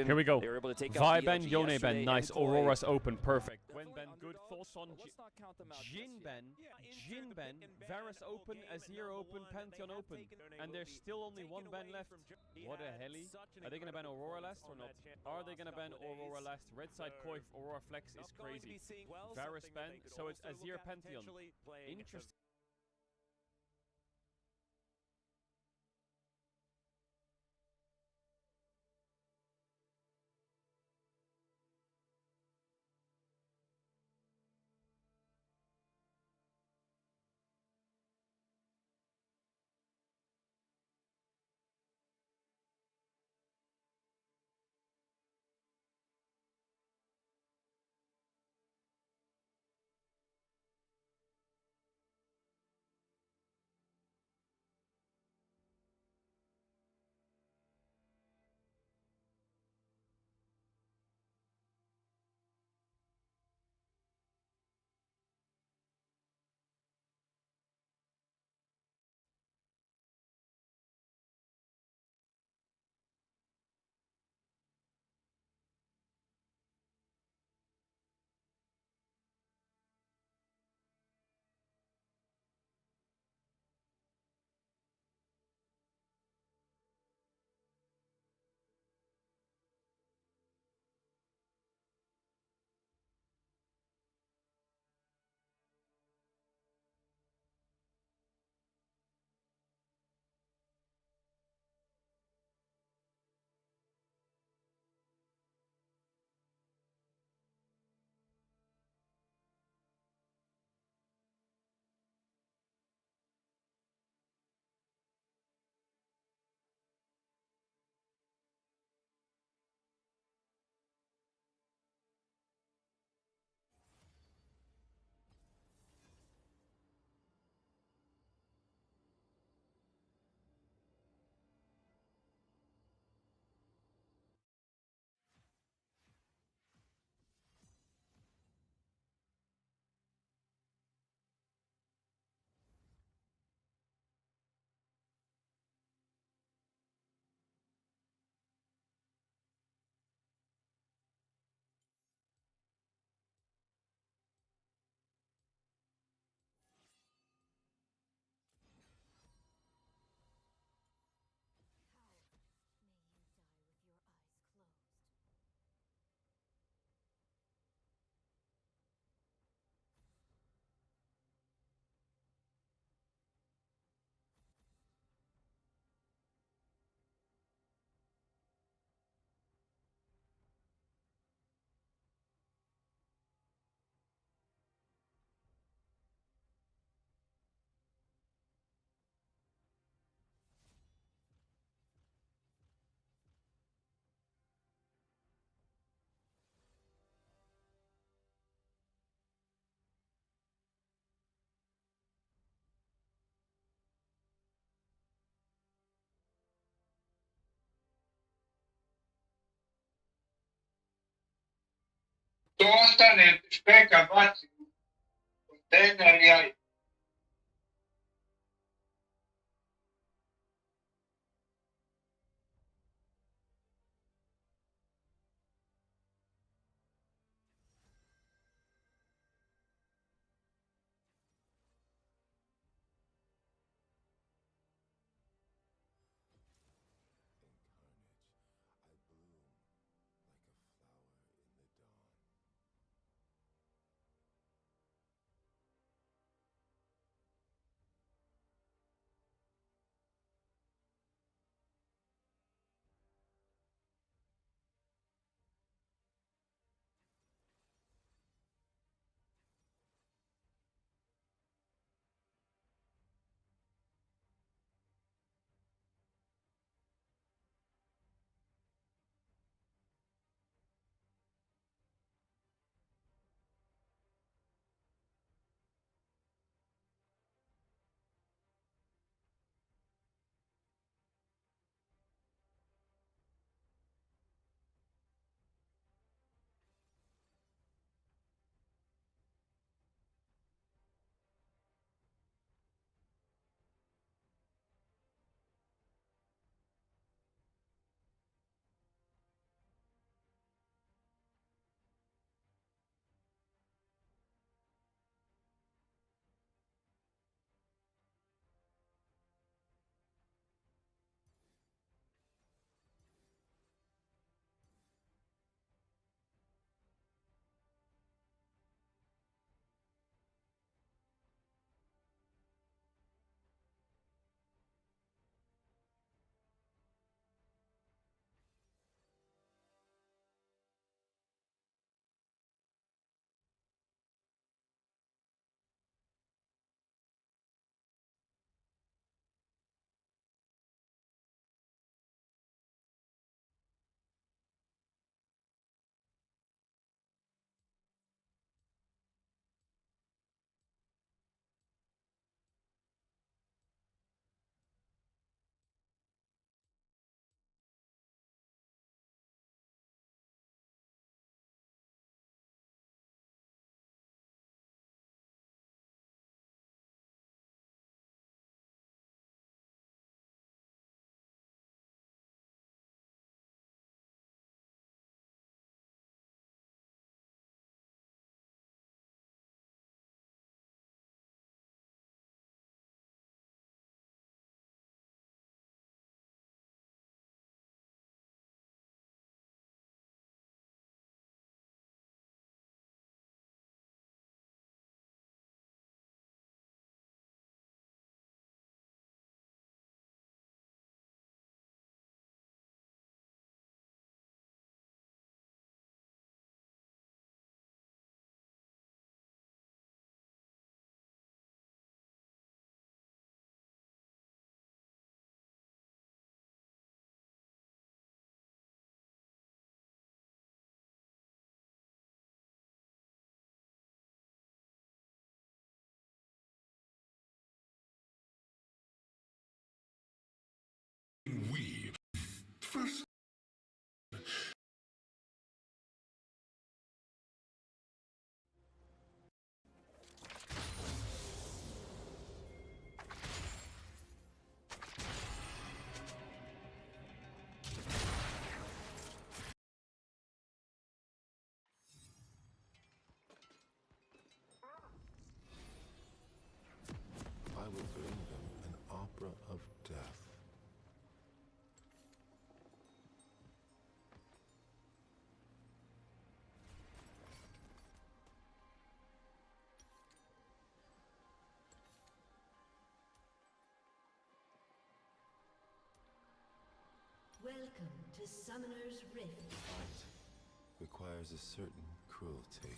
Here we go. They were able to take Vi out Ben, BLG Yone yesterday Ben, nice. and Koi. Aurora's open, perfect. Gwen Ben, good. Thoughts on Let's not count them out Jin just Ben, yet. Jin Ben, Varus open, Azir open, Pantheon open, and there's still only one ban left. What a heli. Are they gonna ban Aurora last or not? Are they gonna ban Aurora last? Red side Koi, Aurora Flex is crazy. Varus ban, so it's Azir Pantheon. Interesting. Tuosta speka baci kontejner jaj. first. I will bring them an opera of death. Welcome to Summoner's Rift. Fight requires a certain cruelty.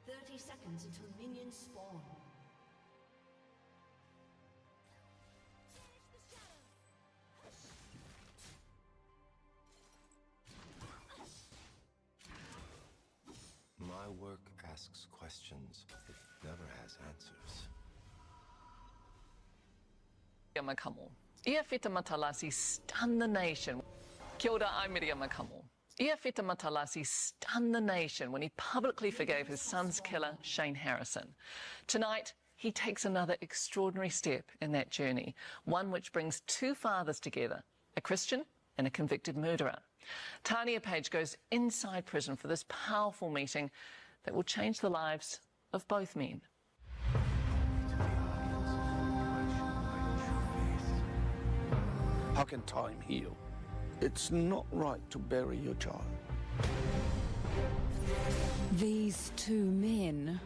30 seconds until minions spawn. My work asks questions. It never has answers. Makamu. Ia Whita Matalasi stunned the nation. Kia ora, I'm Miriam Makamu. Ia Whita Matalasi stunned the nation when he publicly forgave his son's killer, Shane Harrison. Tonight, he takes another extraordinary step in that journey, one which brings two fathers together, a Christian and a convicted murderer. Tania Page goes inside prison for this powerful meeting that will change the lives of both men. How can time heal? It's not right to bury your child. These two men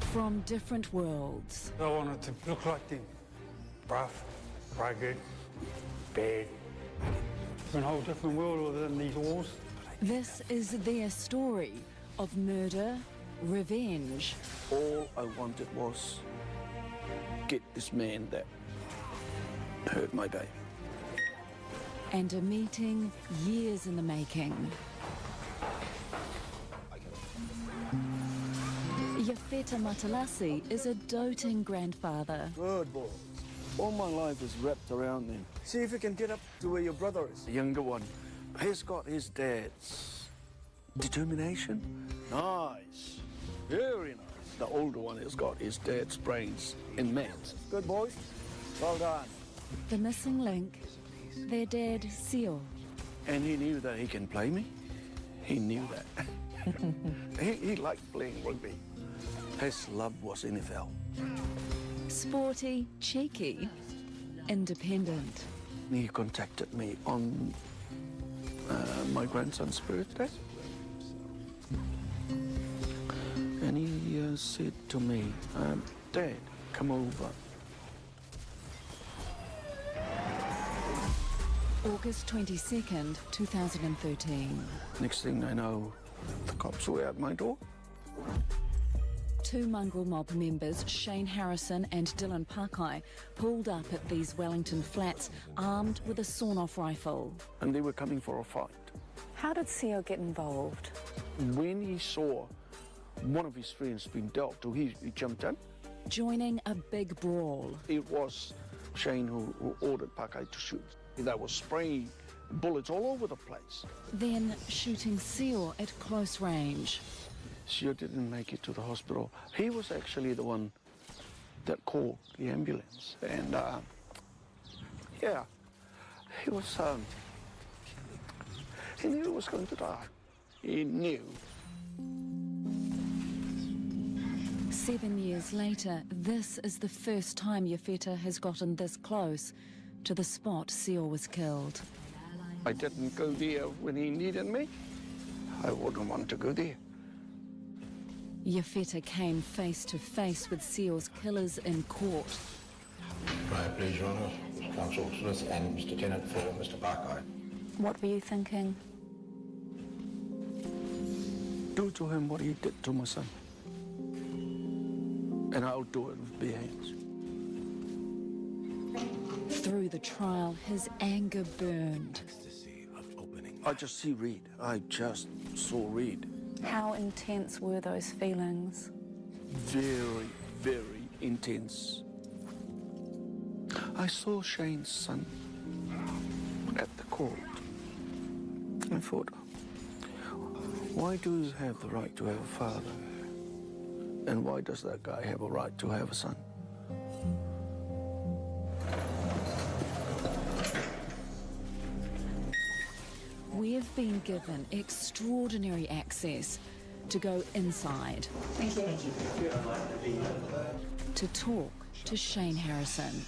from different worlds. I wanted to look like them. Rough, rugged, bad. It's a whole different world within these walls. This is their story of murder, revenge, All I wanted was get this man that hurt my baby. and a meeting years in the making. Yafeta Matalasi is a doting grandfather. Good boy. All my life is wrapped around them. See if you can get up to where your brother is. The younger one, he's got his dad's determination. Nice. Very nice. The older one has got his dad's brains and maths. Good boys. Well done. The missing link, their dad, Seal. And he knew that he can play me. He knew that. he liked playing rugby. His love was NFL. Sporty, cheeky, independent. He contacted me on my grandson's birthday. And he said to me, Dad, come over. August 22nd, 2013. Next thing I know, the cops were at my door. Two mongrel mob members, Shane Harrison and Dylan Pakai, pulled up at these Wellington flats armed with a sawn-off rifle. And they were coming for a fight. How did Seal get involved? When he saw one of his friends being dealt to, he jumped in. Joining a big brawl. It was Shane who ordered Pakai to shoot. They were spraying bullets all over the place. Then shooting Seal at close range. Seal didn't make it to the hospital. He was actually the one that called the ambulance. And, yeah, he was, he knew he was going to die. He knew. 7 years later, this is the first time Yafeta has gotten this close to the spot Seal was killed. I didn't go there when he needed me. I wouldn't want to go there. Yafeta came face to face with Seal's killers in court. Right, please, Your Honour. Counsel Smith and Mr Tennant for Mr Pakai. What were you thinking? Do to him what he did to my son. And I'll do it with bare hands. Through the trial, his anger burned. Ecstasy of opening. I just see Reed. I just saw Reed. How intense were those feelings? Very, very intense. I saw Shane's son at the court. I thought, why do you have the right to have a father? And why does that guy have a right to have a son? We have been given extraordinary access to go inside. Thank you. To talk to Shane Harrison.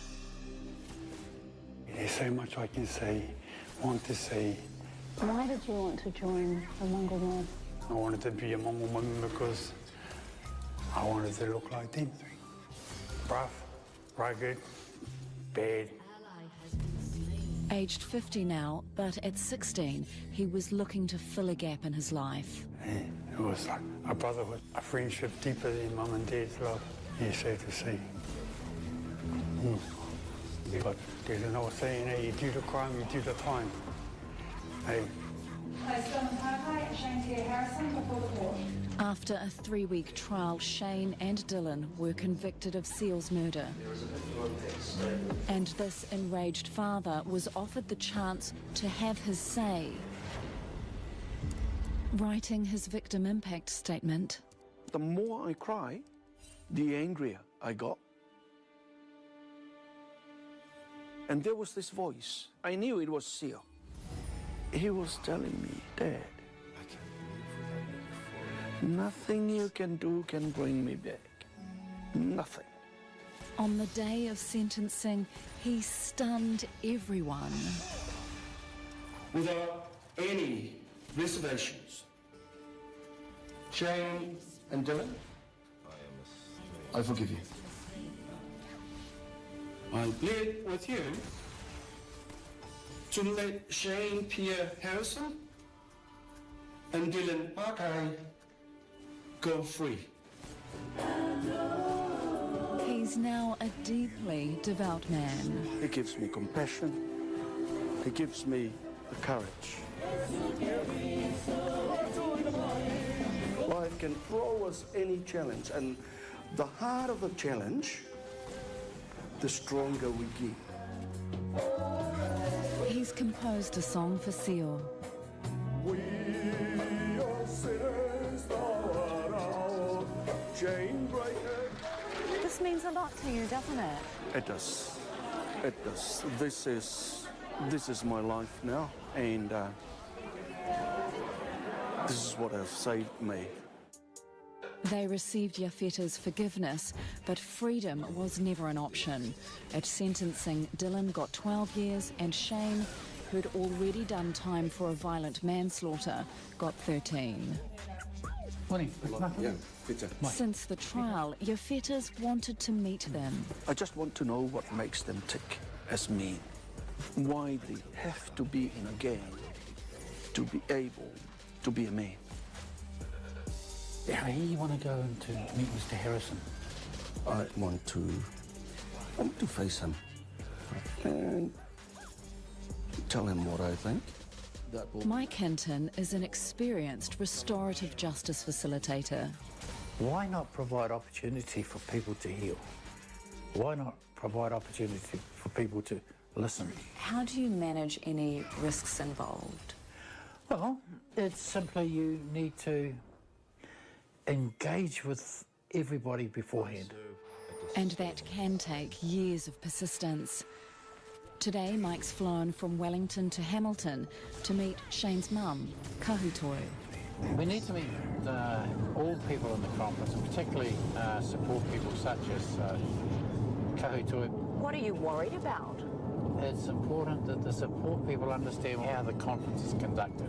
There's so much I can say, want to say. Why did you want to join the Mongol mob? I wanted to be a Mongol woman because I wanted to look like them. Rough, rugged, bad. Aged 50 now, but at 16, he was looking to fill a gap in his life. And it was like a brotherhood, a friendship deeper than mum and dad's love. It's sad to see. But there's an old saying, hey, you do the crime, you do the time. Hey. After a 3-week trial, Shane and Dylan were convicted of Seal's murder. And this enraged father was offered the chance to have his say. Writing his victim impact statement. The more I cry, the angrier I got. And there was this voice. I knew it was Seal. He was telling me, Dad, nothing you can do can bring me back. Nothing. On the day of sentencing, he stunned everyone. Without any reservations, Shane and Dylan, I forgive you. I plead with you to let Shane Pierre Harrison and Dylan Parkay go free. He's now a deeply devout man. He gives me compassion. He gives me the courage. Life can throw us any challenge, and the harder the challenge, the stronger we get. He's composed a song for Seal. We are sinners, thou art our chain breaker. This means a lot to you, doesn't it? It does. It does. This is my life now, and this is what has saved me. They received Yafeta's forgiveness, but freedom was never an option. At sentencing, Dylan got 12 years and Shane, who'd already done time for a violent manslaughter, got 13. Morning. Yeah, Since the trial, Yafeta's wanted to meet them. I just want to know what makes them tick as men. Why they have to be in a gang to be able to be a man. How you want to go and to meet Mr. Harrison? I want to face him and tell him what I think. Mike Hinton is an experienced restorative justice facilitator. Why not provide opportunity for people to heal? Why not provide opportunity for people to listen? How do you manage any risks involved? Well, it's simply you need to engage with everybody beforehand. And that can take years of persistence. Today, Mike's flown from Wellington to Hamilton to meet Shane's mum, Kahutoi. We need to meet all people in the conference, and particularly support people such as Kahutoi. What are you worried about? It's important that the support people understand how the conference is conducted.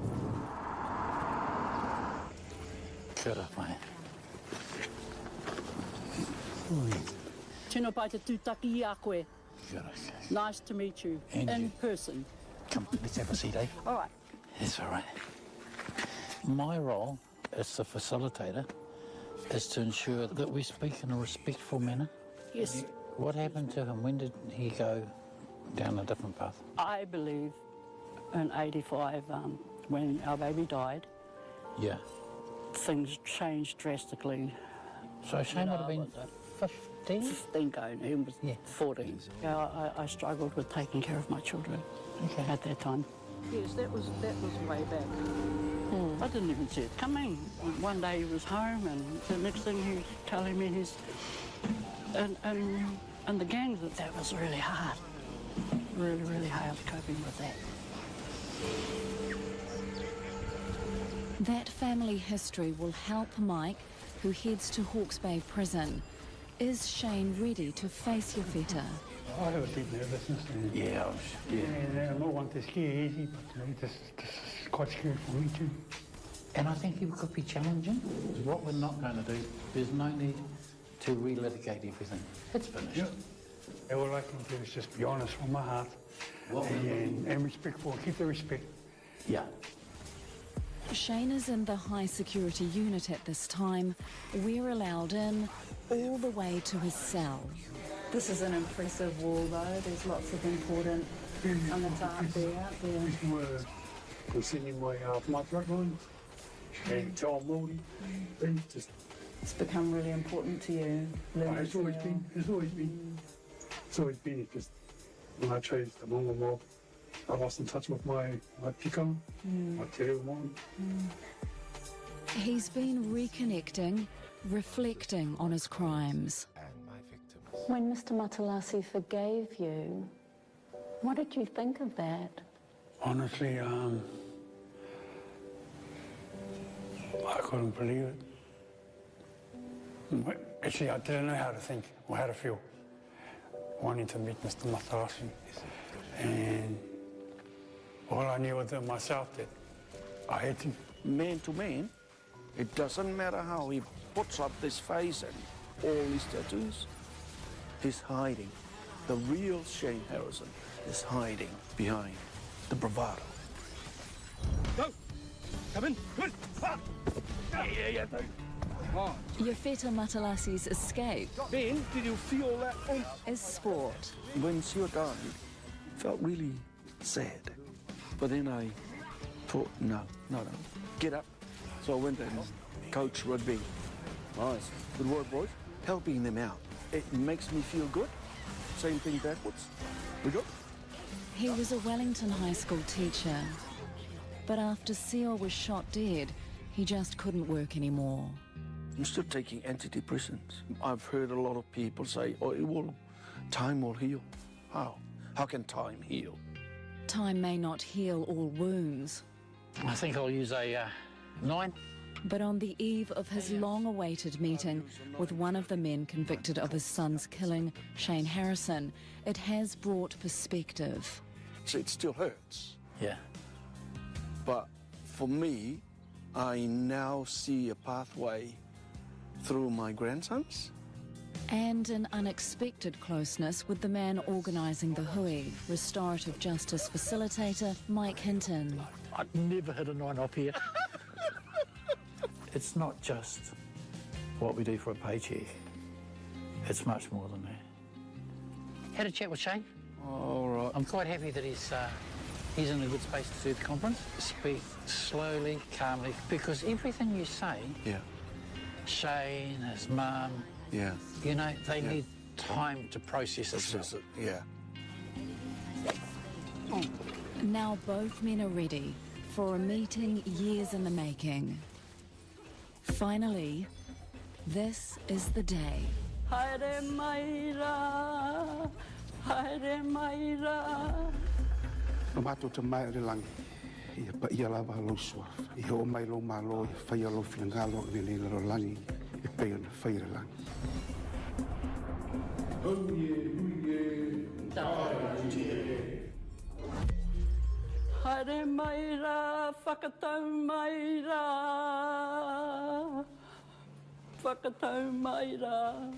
Good up, mate. Tēnā pai te tūtaki I a koe. Nice to meet you in person. Come, let's have a seat, eh? All right. That's all right. My role as the facilitator is to ensure that we speak in a respectful manner. Yes. What happened to him? When did he go down a different path? I believe in 85, when our baby died, Yeah. things changed drastically. So Shane would have been 15? 15 going, he was 14. Yeah, I struggled with taking care of my children at that time. Yes, that was way back. I didn't even see it coming. One day he was home, and the next thing he was telling me he's... And the gangs, that was really hard. Really, really hard coping with that. That family history will help Mike, who heads to Hawke's Bay Prison. Is Shane ready to face Yafeta? I have a deep nervousness. Yeah, And I don't want to scare easy, but this is quite scary for me too. And I think it could be challenging. What we're not going to do, there's no need to relitigate everything. It's finished. Yeah. And all I can do is just be honest from my heart and respectful. Keep the respect. Yeah. Shane is in the high security unit at this time. We're allowed in all the way to his cell. This is an impressive wall, though. There's lots of important on the top there, out there. This is where I'm sending my front line and John Moody. It's become really important to you. It's always been. It's always been. It's just when I changed the Mongo mob, I lost in touch with my piko, my te reo mob. He's been reconnecting, reflecting on his crimes. When Mr. Matalasi forgave you, what did you think of that? Honestly, I couldn't believe it. Actually, I didn't know how to think or how to feel. Wanting to meet Mr. Matalasi. And all I knew within myself that I had to. Man to man, it doesn't matter how he puts up this face and all his tattoos. He's hiding. The real Shane Harrison is hiding behind the bravado. Go! Come in! Good! Yeah, go! Yafeta Matalasi's escape Ben, did you feel that? is sport. When Sio died, it felt really sad. But then I thought, no, get up. So I went and coached rugby. Nice. Good work, boys. Helping them out. It makes me feel good. Same thing backwards. We go. He was a Wellington High School teacher. But after Seal was shot dead, he just couldn't work anymore. I'm still taking antidepressants. I've heard a lot of people say, time will heal. How? How can time heal? Time may not heal all wounds. I think I'll use a 9. But on the eve of his long-awaited meeting with one of the men convicted of his son's killing, Shane Harrison, it has brought perspective. It still hurts. Yeah. But for me, I now see a pathway through my grandsons. And an unexpected closeness with the man organising the Hui, restorative justice facilitator Mike Hinton. I'd never hit a 9 off here. It's not just what we do for a paycheck. It's much more than that. Had a chat with Shane. All right. I'm quite happy that he's in a good space to do the conference. Speak slowly, calmly, because everything you say, Shane, his mum, you know, they need time to process it. Yeah. Now both men are ready for a meeting years in the making. Finally, this is the day. Haere maira, haere maira. No matter to my lang, ia pa ia lava lo swa. Ia o mai lo malo, ia fai lo finangalo ni lo langi, ia pe na fai lang. Haere maira, whakatau maira. Whakatau maira.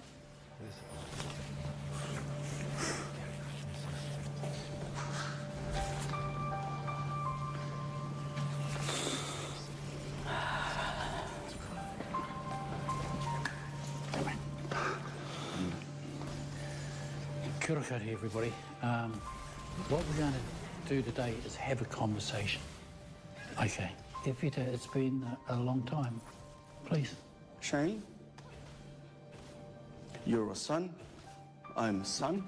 Kia ora koutou, everybody. What we're going to do today is have a conversation. Okay. Yafeta, it's been a long time. Please. Shane, You're a son, I'm a son.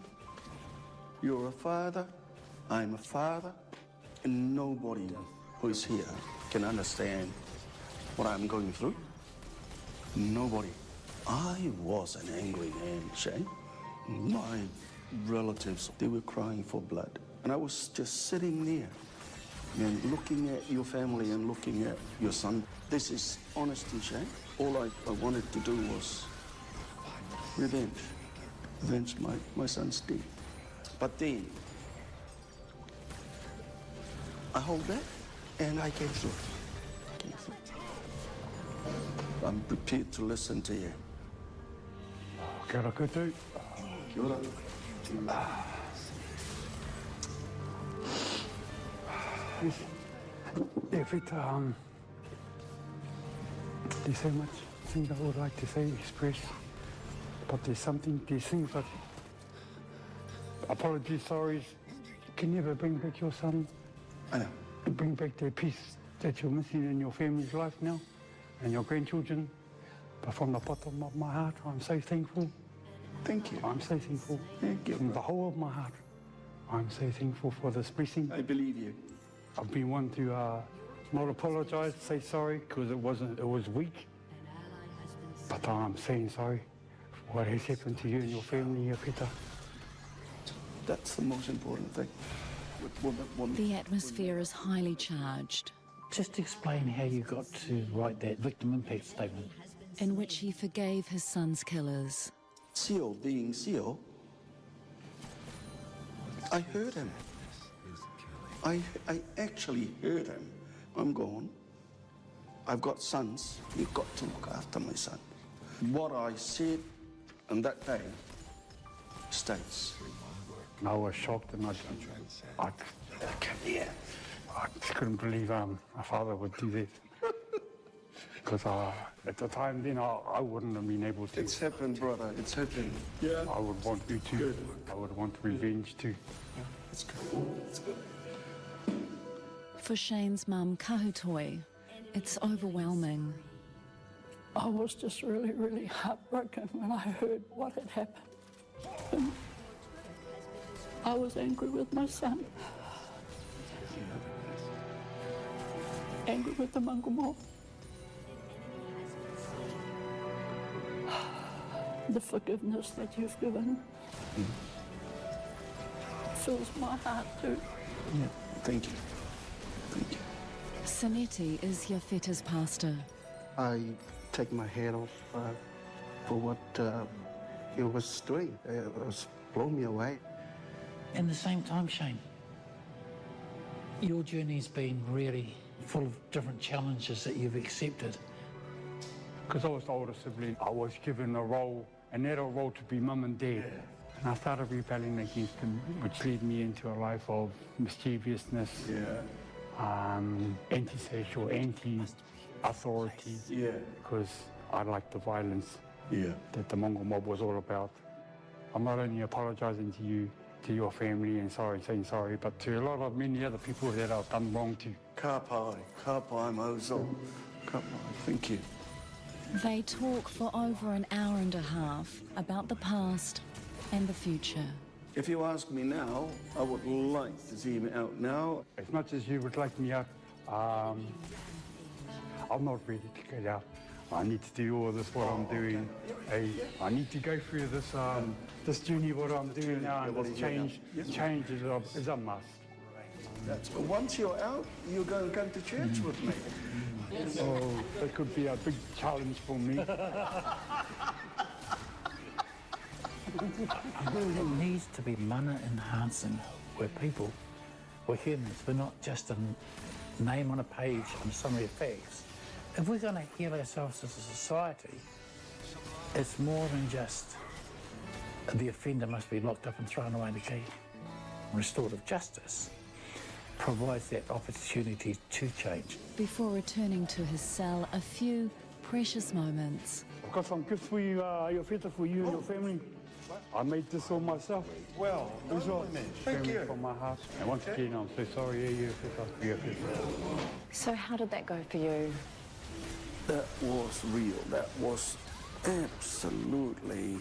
You're a father, I'm a father. And nobody who is here can understand what I'm going through. Nobody. I was an angry man, Shane. My relatives, they were crying for blood. And I was just sitting there and looking at your family and looking at your son. This is honesty, Shane. All I wanted to do was revenge. Avenge my son's death. But then, I hold back and I came through. I'm prepared to listen to you. Kia ora koutou. Kia ora. Yeah, Whita, there's so much things I would like to say, express, but there's things that apologies, sorries, can never bring back your son. I know. Bring back the peace that you're missing in your family's life now and your grandchildren. But from the bottom of my heart, I'm so thankful. Thank you. I'm so thankful. Thank you. From the whole of my heart, I'm so thankful for this blessing. I believe you. I've been one to not apologise, say sorry, because it was weak. But I'm saying sorry for what has happened to you and your family, Peter. That's the most important thing. The atmosphere is highly charged, Just explain how you got to write that victim impact statement. in which he forgave his son's killers. Seal being Seal, I heard him. I actually heard him. I'm gone. I've got sons. You've got to look after my son. What I said on that day stays. I was shocked and I just couldn't believe a father would do that. Because at the time then I wouldn't have been able to. It's happened, brother. It's happened. Yeah. I would want you to. Good. I would want revenge too. Yeah, it's good. It's good. For Shane's mum, Kahutoi, it's overwhelming. I was just really, really heartbroken when I heard what had happened. And I was angry with my son. Angry with the Mangumo. The forgiveness that you've given fills my heart too. Yeah, thank you. Thank you. Saneti is Yafeta's pastor. I take my head off for what he was doing. It was blowing me away. At the same time, Shane, your journey's been really full of different challenges that you've accepted. Because I was the older sibling, I was given a role, a narrow role to be mum and dad. And I started rebelling against him, which led me into a life of mischievousness, anti-social, anti-authority, because I liked the violence that the Mongol mob was all about. I'm not only apologising to you, to your family and saying sorry, but to a lot of many other people that I've done wrong to. Ka pai Mozo. Ka pai, thank you. They talk for over an hour and a half about the past and the future. If you ask me now, I would like to see him out now. As much as you would like me out, I'm not ready to get out. I need to do all this, what I'm doing. I need to go through this this journey, what I'm doing now, and this change is a must. Once you're out, you're going to come to church with me. Oh, that could be a big challenge for me. It needs to be mana enhancing. We're people, we're humans, we're not just a name on a page and a summary of facts. If we're going to heal ourselves as a society, it's more than just the offender must be locked up and thrown away in the key. Restorative justice provides that opportunity to change. Before returning to his cell, a few precious moments. I've got some gifts for you, Yofeta, for you and your family. I made this all myself. Well, thank you. From my heart. And once again, I'm so sorry, Yofeta. So how did that go for you? That was real. That was absolutely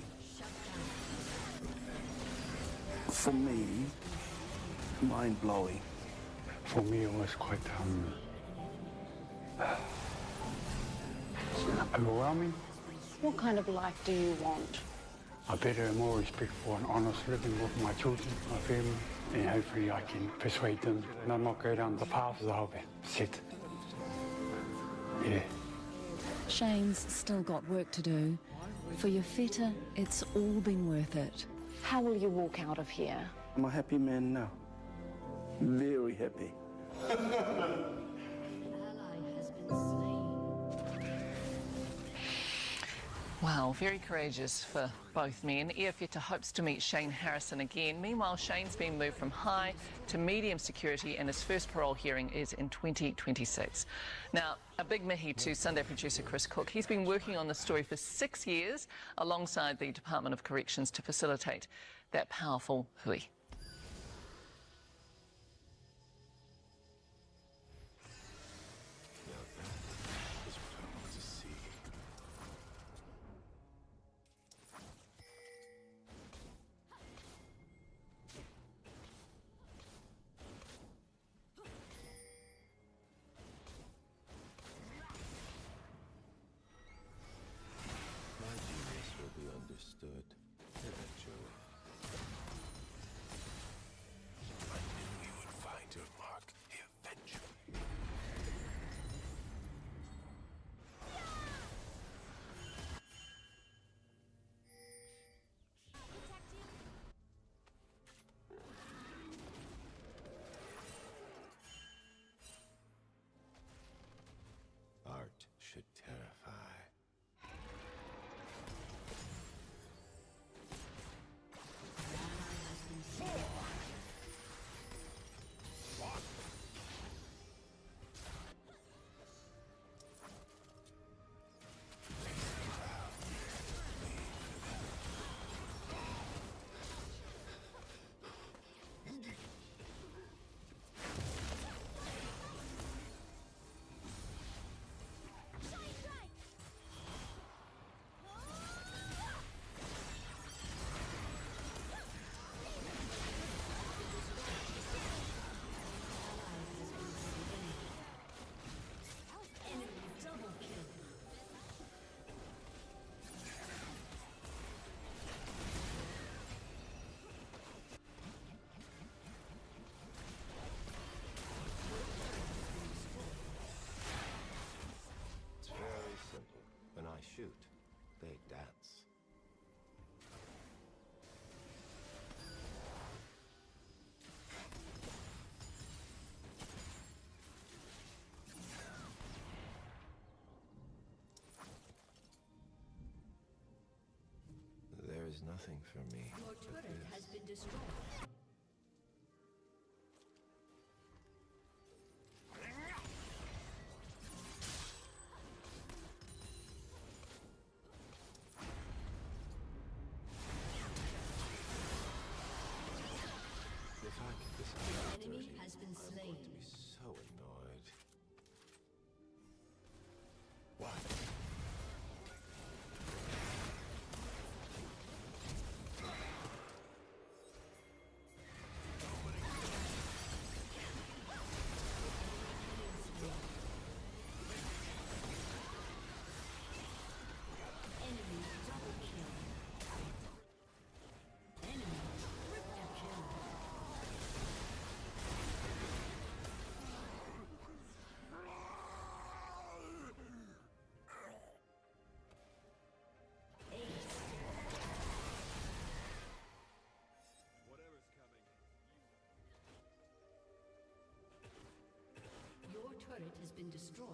For me, mind-blowing. For me, it was quite overwhelming. What kind of life do you want? A better and more respectful and honest living with my children, my family, and hopefully I can persuade them and not go down the path that I've set. Yeah. Shane's still got work to do. For Yafeta, it's all been worth it. How will you walk out of here? I'm a happy man now. Very happy. Wow, very courageous for both men. Iafeta hopes to meet Shane Harrison again. Meanwhile, Shane's been moved from high to medium security and his first parole hearing is in 2026. Now, a big mihi to Sunday producer Chris Cook. He's been working on this story for 6 years alongside the Department of Corrections to facilitate that powerful hui. Understood eventually. I knew you would find your mark eventually. Art should terrify. When I shoot, they dance. There is nothing for me. Your turret has been destroyed. The enemy has been slain. I'm going to be so annoyed. What? Enemy double kill. Enemy triple kill. Your turret has been destroyed.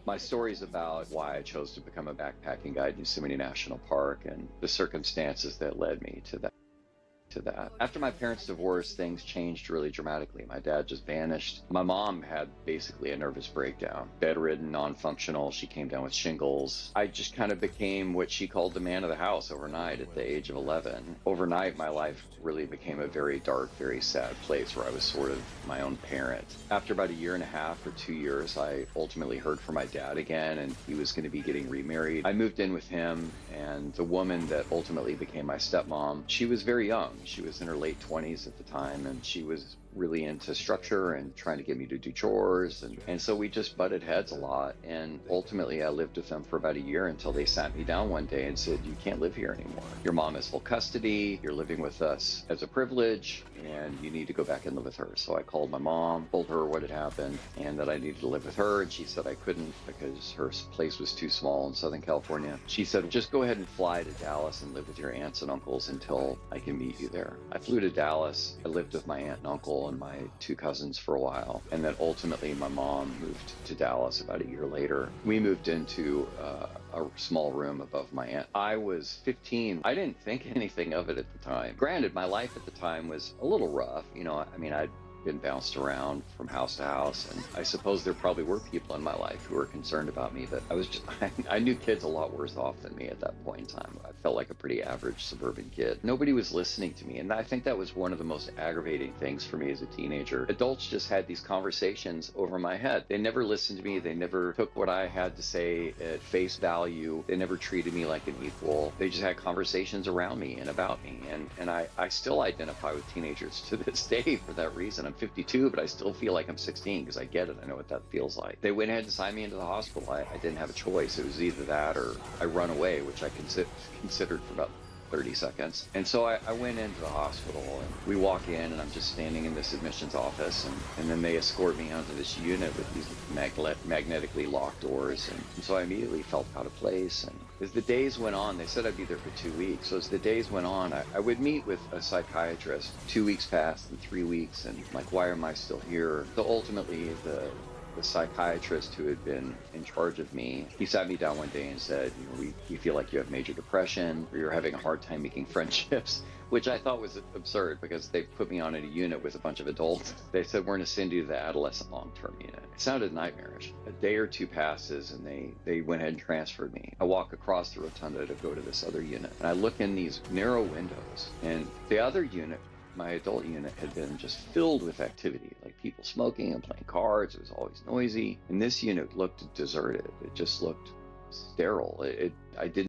My story is about why I chose to become a backpacking guide in Yosemite National Park and the circumstances that led me to to that. After my parents divorced, things changed really dramatically. My dad just vanished. My mom had basically a nervous breakdown, bedridden, non-functional. She came down with shingles. I just kind of became what she called the man of the house overnight at the age of 11. Overnight, my life really became a very dark, very sad place where I was sort of my own parent. After about 1.5 years or 2 years, I ultimately heard from my dad again, and he was going to be getting remarried. I moved in with him, and the woman that ultimately became my stepmom, she was very young. She was in her late 20s at the time, and she was really into structure and trying to get me to do chores. And so we just butted heads a lot. And ultimately, I lived with them for about 1 year until they sat me down one day and said, "You can't live here anymore. Your mom has full custody. You're living with us as a privilege, and you need to go back and live with her." So I called my mom, told her what had happened, and that I needed to live with her. And she said I couldn't because her place was too small in Southern California. She said, "Just go ahead and fly to Dallas and live with your aunts and uncles until I can meet you there." I flew to Dallas. I lived with my aunt and uncle and my 2 cousins for a while. And then ultimately my mom moved to Dallas about 1 year later. We moved into a small room above my aunt. I was 15. I didn't think anything of it at the time. Granted, my life at the time was a little rough. You know, I mean, I'd been bounced around from house to house, and I suppose there probably were people in my life who were concerned about me, but I knew kids a lot worse off than me at that point in time. I felt like a pretty average suburban kid. Nobody was listening to me, and I think that was one of the most aggravating things for me as a teenager. Adults just had these conversations over my head. They never listened to me. They never took what I had to say at face value. They never treated me like an equal. They just had conversations around me and about me, and I still identify with teenagers to this day for that reason. I'm 52, but I still feel like I'm 16 because I get it. I know what that feels like. They went ahead and signed me into the hospital. I didn't have a choice. It was either that or I run away, which I considered for about 30 seconds. And so I went into the hospital, and we walk in, and I'm just standing in this admissions office, and then they escort me onto this unit with these magnetically locked doors. And so I immediately felt out of place. And as the days went on, they said I'd be there for 2 weeks. So as the days went on, I would meet with a psychiatrist. 2 weeks passed, and 3 weeks, and like, why am I still here? So ultimately, the psychiatrist who had been in charge of me, he sat me down one day and said, "You know, we feel like you have major depression, or you're having a hard time making friendships," which I thought was absurd because they put me on in a unit with a bunch of adults. They said, "We're going to send you to the adolescent long-term unit." It sounded nightmarish. A day or two passes, and they went ahead and transferred me. I walk across the rotunda to go to this other unit, and I look in these narrow windows, and the other unit, my adult unit, had been just filled with activity, like people smoking and playing cards. It was always noisy. And this unit looked deserted. It just looked sterile. I didn't